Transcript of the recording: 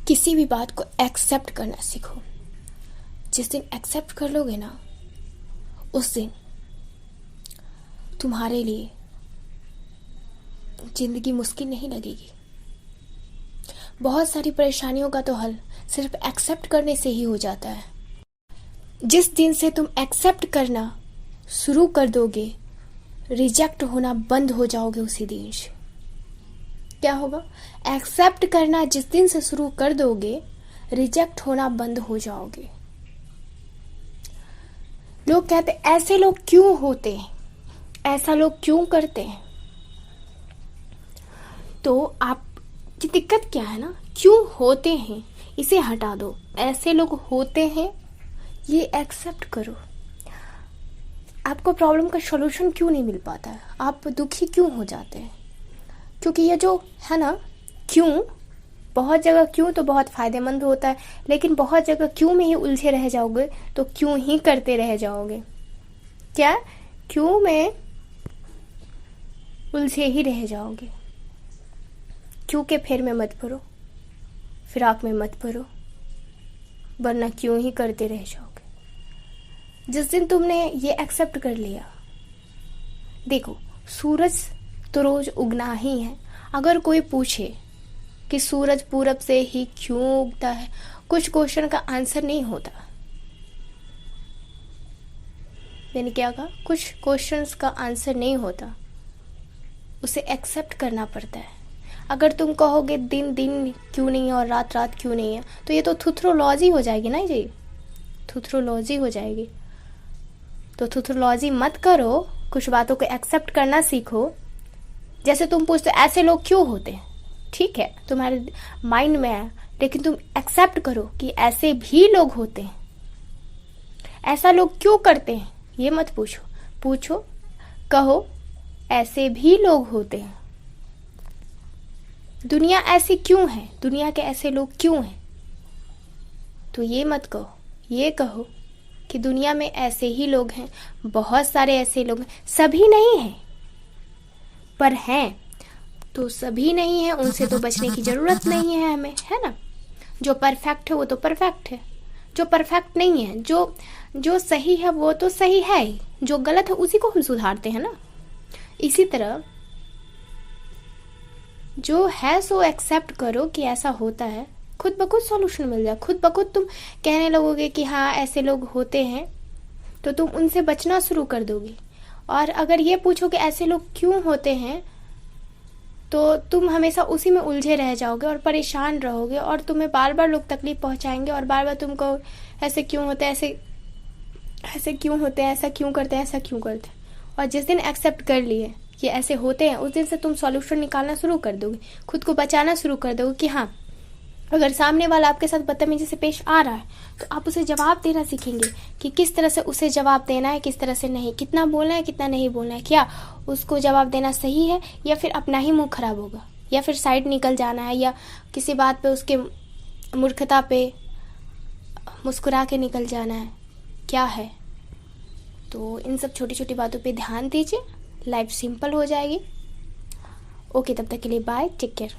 किसी भी बात को एक्सेप्ट करना सीखो। जिस दिन एक्सेप्ट कर लोगे ना, उस दिन तुम्हारे लिए जिंदगी मुश्किल नहीं लगेगी। बहुत सारी परेशानियों का तो हल सिर्फ एक्सेप्ट करने से ही हो जाता है। जिस दिन से तुम एक्सेप्ट करना शुरू कर दोगे, रिजेक्ट होना बंद हो जाओगे उसी दिन से। क्या होगा? एक्सेप्ट करना जिस दिन से शुरू कर दोगे, रिजेक्ट होना बंद हो जाओगे। लोग कहते ऐसे लोग क्यों होते हैं, ऐसा लोग क्यों करते हैं। तो आप की दिक्कत क्या है ना, क्यों होते हैं इसे हटा दो। ऐसे लोग होते हैं ये एक्सेप्ट करो। आपको प्रॉब्लम का सॉल्यूशन क्यों नहीं मिल पाता है, आप दुखी क्यों हो जाते हैं? क्योंकि ये जो है ना, क्यों, बहुत जगह क्यों तो बहुत फायदेमंद होता है, लेकिन बहुत जगह क्यों में ही उलझे रह जाओगे तो क्यों ही करते रह जाओगे। क्या? क्यों में उलझे ही रह जाओगे। क्यों के फेर में मत पड़ो, फिराक में मत पड़ो, वरना क्यों ही करते रह जाओगे। जिस दिन तुमने ये एक्सेप्ट कर लिया, देखो सूरज तो रोज उगना ही है। अगर कोई पूछे कि सूरज पूरब से ही क्यों उगता है, कुछ क्वेश्चन का आंसर नहीं होता। मैंने क्या कहा? कुछ क्वेश्चंस का आंसर नहीं होता, उसे एक्सेप्ट करना पड़ता है। अगर तुम कहोगे दिन दिन क्यों नहीं है और रात रात क्यों नहीं है, तो ये तो थुथरोलॉजी हो जाएगी ना जी, थुथरोलॉजी हो जाएगी। तो थुथरोलॉजी मत करो, कुछ बातों को एक्सेप्ट करना सीखो। जैसे तुम पूछते ऐसे लोग क्यों होते हैं, ठीक है तुम्हारे माइंड में है, लेकिन तुम एक्सेप्ट करो कि ऐसे भी लोग होते हैं। ऐसा लोग क्यों करते हैं ये मत पूछो, पूछो कहो ऐसे भी लोग होते हैं। दुनिया ऐसी क्यों है, दुनिया के ऐसे लोग क्यों हैं। तो ये मत कहो, ये कहो कि दुनिया में ऐसे ही लोग हैं, बहुत सारे ऐसे लोग हैं, सभी नहीं हैं पर हैं। तो सभी नहीं है, उनसे तो बचने की जरूरत नहीं है हमें, है ना। जो परफेक्ट है वो तो परफेक्ट है, जो परफेक्ट नहीं है, जो सही है वो तो सही है ही, जो गलत है उसी को हम सुधारते हैं ना। इसी तरह जो है सो एक्सेप्ट करो कि ऐसा होता है, खुद ब खुद सॉल्यूशन मिल जाए। खुद ब खुद तुम कहने लगोगे कि हाँ ऐसे लोग होते हैं, तो तुम उनसे बचना शुरू कर दोगे। और अगर ये पूछो कि ऐसे लोग क्यों होते हैं, तो तुम हमेशा उसी में उलझे रह जाओगे और परेशान रहोगे, और तुम्हें बार बार लोग तकलीफ पहुंचाएंगे और बार बार तुमको ऐसे क्यों होते हैं, ऐसे क्यों होते हैं, ऐसा क्यों करते हैं, ऐसा क्यों करते हैं। और जिस दिन एक्सेप्ट कर लिए कि ऐसे होते हैं, उस दिन से तुम सॉल्यूशन निकालना शुरू कर दोगे, खुद को बचाना शुरू कर दोगे कि हाँ अगर सामने वाला आपके साथ बदतमीजी से पेश आ रहा है तो आप उसे जवाब देना सीखेंगे कि किस तरह से उसे जवाब देना है, किस तरह से नहीं, कितना बोलना है, कितना नहीं बोलना है, क्या उसको जवाब देना सही है या फिर अपना ही मुंह खराब होगा, या फिर साइड निकल जाना है, या किसी बात पे उसके मूर्खता पे मुस्कुरा के निकल जाना है, क्या है। तो इन सब छोटी छोटी बातों पे ध्यान दीजिए, लाइफ सिंपल हो जाएगी। ओके, तब तक के लिए बाय, टेक केयर।